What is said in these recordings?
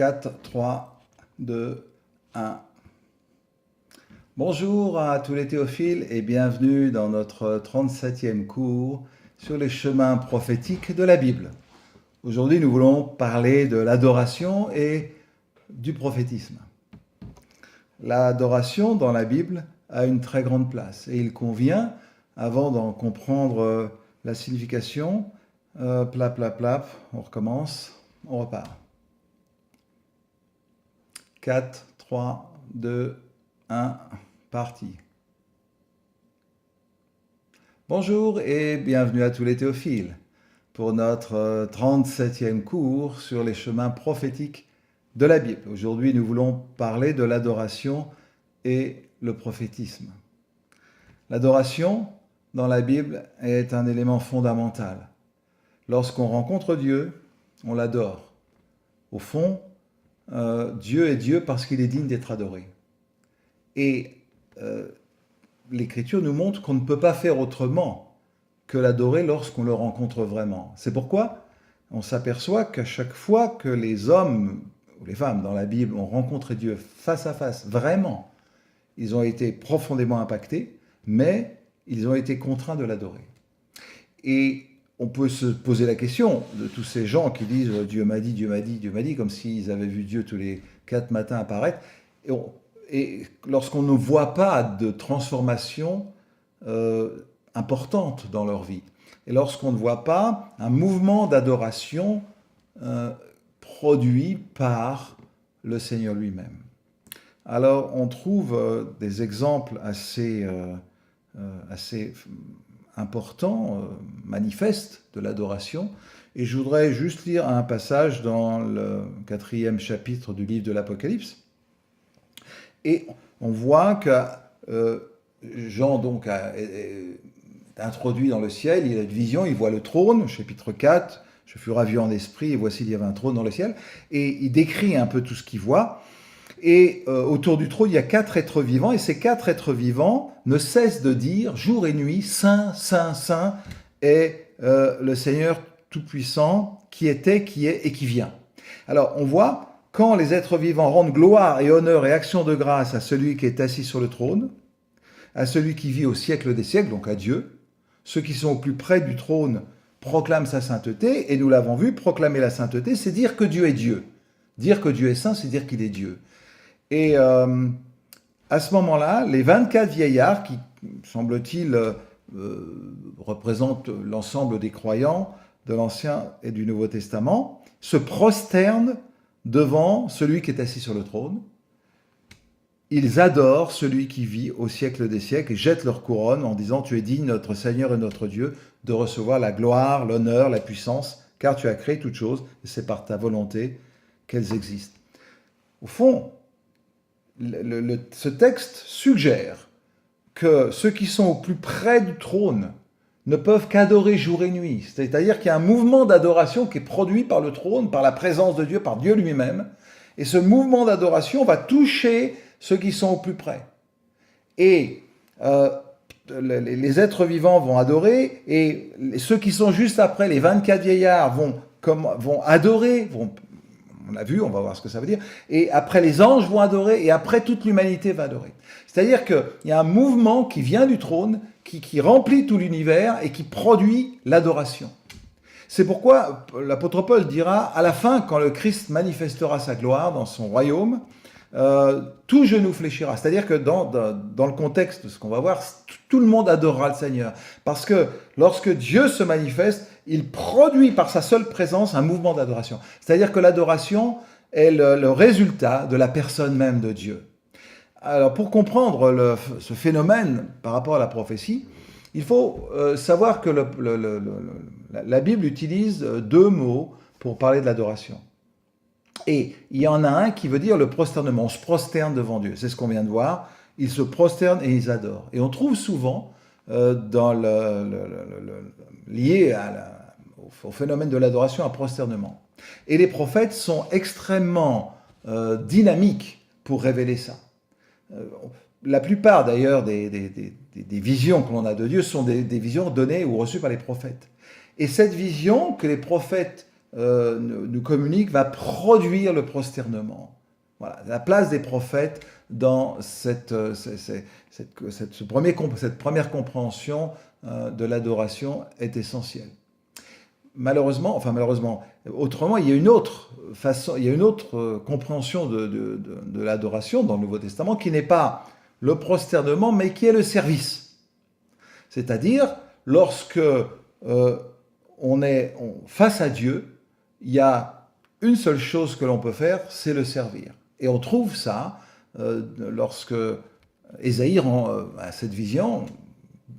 4, 3, 2, 1. Bonjour à tous les théophiles et bienvenue dans notre 37e cours sur les chemins prophétiques de la Bible. Aujourd'hui, nous voulons parler de l'adoration et du prophétisme. L'adoration dans la Bible a une très grande place et il convient, avant d'en comprendre la signification, plap, plap, plap, on recommence, on repart. 4, 3, 2, 1, parti. Bonjour et bienvenue à tous les théophiles pour notre 37e cours sur les chemins prophétiques de la Bible. Aujourd'hui, nous voulons parler de l'adoration et le prophétisme. L'adoration dans la Bible est un élément fondamental. Lorsqu'on rencontre Dieu, on l'adore. Au fond, Dieu est Dieu parce qu'il est digne d'être adoré. Et l'Écriture nous montre qu'on ne peut pas faire autrement que l'adorer lorsqu'on le rencontre vraiment. C'est pourquoi on s'aperçoit qu'à chaque fois que les hommes ou les femmes dans la Bible ont rencontré Dieu face à face, vraiment, ils ont été profondément impactés, mais ils ont été contraints de l'adorer. Et on peut se poser la question de tous ces gens qui disent « Dieu m'a dit, Dieu m'a dit, Dieu m'a dit », comme s'ils avaient vu Dieu tous les 4 matins apparaître. Et lorsqu'on ne voit pas de transformation importante dans leur vie, et lorsqu'on ne voit pas un mouvement d'adoration produit par le Seigneur lui-même. Alors on trouve des exemples assez important, manifeste de l'adoration. Et je voudrais juste lire un passage dans le 4e chapitre du livre de l'Apocalypse. Et on voit que Jean donc est introduit dans le ciel, il a une vision, il voit le trône, chapitre 4, « Je fus ravi en esprit et voici il y avait un trône dans le ciel ». Et il décrit un peu tout ce qu'il voit. Et autour du trône, il y a 4 êtres vivants, et ces 4 êtres vivants ne cessent de dire, jour et nuit, « Saint, Saint, Saint est le Seigneur Tout-Puissant, qui était, qui est et qui vient. » Alors, on voit, quand les êtres vivants rendent gloire et honneur et action de grâce à celui qui est assis sur le trône, à celui qui vit au siècle des siècles, donc à Dieu, ceux qui sont au plus près du trône proclament sa sainteté, et nous l'avons vu, proclamer la sainteté, c'est dire que Dieu est Dieu. Dire que Dieu est saint, c'est dire qu'il est Dieu. Et à ce moment-là, les 24 vieillards, qui, semble-t-il, représentent l'ensemble des croyants de l'Ancien et du Nouveau Testament, se prosternent devant celui qui est assis sur le trône. Ils adorent celui qui vit au siècle des siècles et jettent leur couronne en disant « Tu es digne, notre Seigneur et notre Dieu, de recevoir la gloire, l'honneur, la puissance, car tu as créé toutes choses, et c'est par ta volonté qu'elles existent. » Au fond, ce texte suggère que ceux qui sont au plus près du trône ne peuvent qu'adorer jour et nuit. C'est-à-dire qu'il y a un mouvement d'adoration qui est produit par le trône, par la présence de Dieu, par Dieu lui-même. Et ce mouvement d'adoration va toucher ceux qui sont au plus près. Et les êtres vivants vont adorer, et ceux qui sont juste après, les 24 vieillards, vont adorer, on l'a vu, on va voir ce que ça veut dire. Et après, les anges vont adorer, et après, toute l'humanité va adorer. C'est-à-dire qu'il y a un mouvement qui vient du trône, qui remplit tout l'univers et qui produit l'adoration. C'est pourquoi l'apôtre Paul dira, à la fin, quand le Christ manifestera sa gloire dans son royaume, tout genou fléchira. C'est-à-dire que dans le contexte de ce qu'on va voir, tout le monde adorera le Seigneur. Parce que lorsque Dieu se manifeste, il produit par sa seule présence un mouvement d'adoration. C'est-à-dire que l'adoration est le résultat de la personne même de Dieu. Alors pour comprendre ce phénomène par rapport à la prophétie, il faut savoir que la Bible utilise 2 mots pour parler de l'adoration. Et il y en a un qui veut dire le prosternement. On se prosterne devant Dieu. C'est ce qu'on vient de voir. Ils se prosternent et ils adorent. Et on trouve souvent, lié au phénomène de l'adoration, un prosternement. Et les prophètes sont extrêmement dynamiques pour révéler ça. La plupart d'ailleurs des visions que l'on a de Dieu sont des visions données ou reçues par les prophètes. Et cette vision que les prophètes nous communique va produire le prosternement. Voilà, la place des prophètes dans cette première compréhension de l'adoration est essentielle. Malheureusement, autrement, il y a une autre façon, il y a une autre compréhension de l'adoration dans le Nouveau Testament qui n'est pas le prosternement, mais qui est le service. C'est-à-dire, lorsque on est face à Dieu, il y a une seule chose que l'on peut faire, c'est le servir. Et on trouve ça lorsque Ésaïe rend cette vision,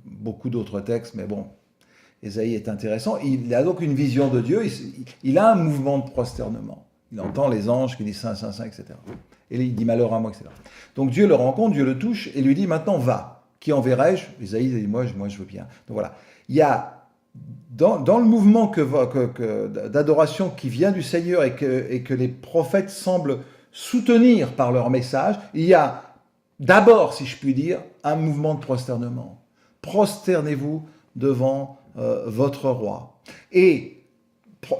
beaucoup d'autres textes, mais bon, Ésaïe est intéressant. Il a donc une vision de Dieu, il a un mouvement de prosternement. Il entend les anges qui disent Saint, Saint, Saint, etc. Et il dit malheur à moi, etc. Donc Dieu le rencontre, Dieu le touche et lui dit maintenant va. Qui enverrai-je? Ésaïe dit moi je veux bien. Donc voilà. Il y a dans le mouvement d'adoration qui vient du Seigneur et que les prophètes semblent soutenir par leur message, il y a d'abord, si je puis dire, un mouvement de prosternement. Prosternez-vous devant votre roi. Et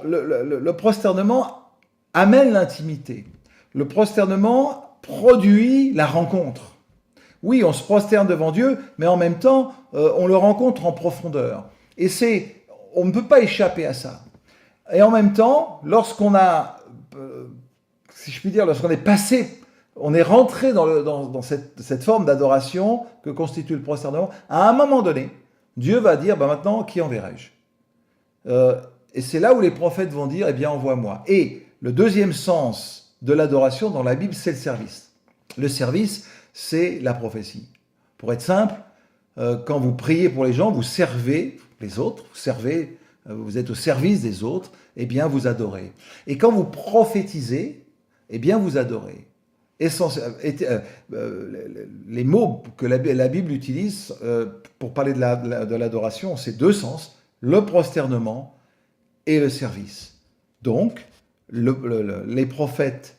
le prosternement amène l'intimité. Le prosternement produit la rencontre. Oui, on se prosterne devant Dieu, mais en même temps, on le rencontre en profondeur. Et on ne peut pas échapper à ça. Et en même temps, lorsqu'on a, si je puis dire, lorsqu'on est passé, on est rentré dans cette forme d'adoration que constitue le prosternement, à un moment donné, Dieu va dire, maintenant, qui enverrai-je? Et c'est là où les prophètes vont dire, eh bien, envoie-moi. Et le deuxième sens de l'adoration dans la Bible, c'est le service. Le service, c'est la prophétie. Pour être simple, quand vous priez pour les gens, vous servez les autres, vous êtes au service des autres, eh bien, vous adorez. Et quand vous prophétisez, eh bien, vous adorez. Les mots que la Bible utilise pour parler de l'adoration, c'est deux sens, le prosternement et le service. Donc, les prophètes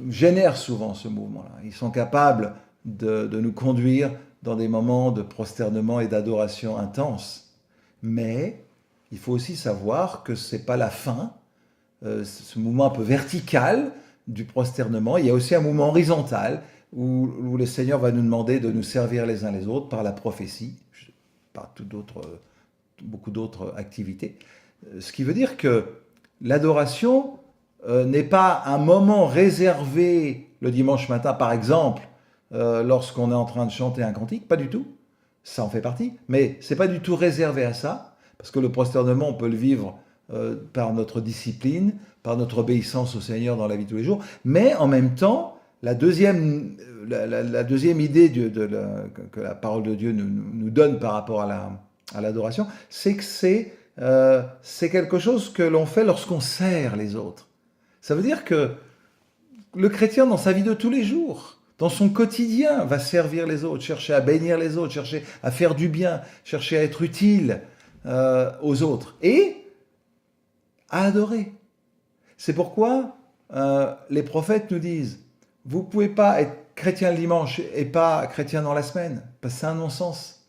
génèrent souvent ce mouvement-là. Ils sont capables de nous conduire dans des moments de prosternement et d'adoration intense. Mais il faut aussi savoir que ce n'est pas la fin, ce mouvement un peu vertical du prosternement. Il y a aussi un mouvement horizontal où le Seigneur va nous demander de nous servir les uns les autres par la prophétie, par beaucoup d'autres activités. Ce qui veut dire que l'adoration n'est pas un moment réservé le dimanche matin, par exemple, lorsqu'on est en train de chanter un cantique, pas du tout, ça en fait partie, mais c'est pas du tout réservé à ça, parce que le prosternement, on peut le vivre par notre discipline, par notre obéissance au Seigneur dans la vie de tous les jours, mais en même temps, la deuxième idée que la parole de Dieu nous donne par rapport à l'adoration, c'est que c'est quelque chose que l'on fait lorsqu'on sert les autres. Ça veut dire que le chrétien, dans sa vie de tous les jours, dans son quotidien, va servir les autres, chercher à bénir les autres, chercher à faire du bien, chercher à être utile aux autres et à adorer. C'est pourquoi les prophètes nous disent, vous ne pouvez pas être chrétien le dimanche et pas chrétien dans la semaine, parce que c'est un non-sens.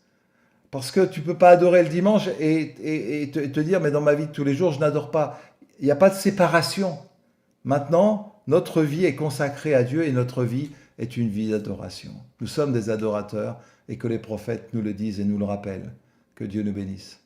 Parce que tu ne peux pas adorer le dimanche et te dire, mais dans ma vie de tous les jours, je n'adore pas. Il n'y a pas de séparation. Maintenant, notre vie est consacrée à Dieu et notre vie est une vie d'adoration. Nous sommes des adorateurs et que les prophètes nous le disent et nous le rappellent. Que Dieu nous bénisse.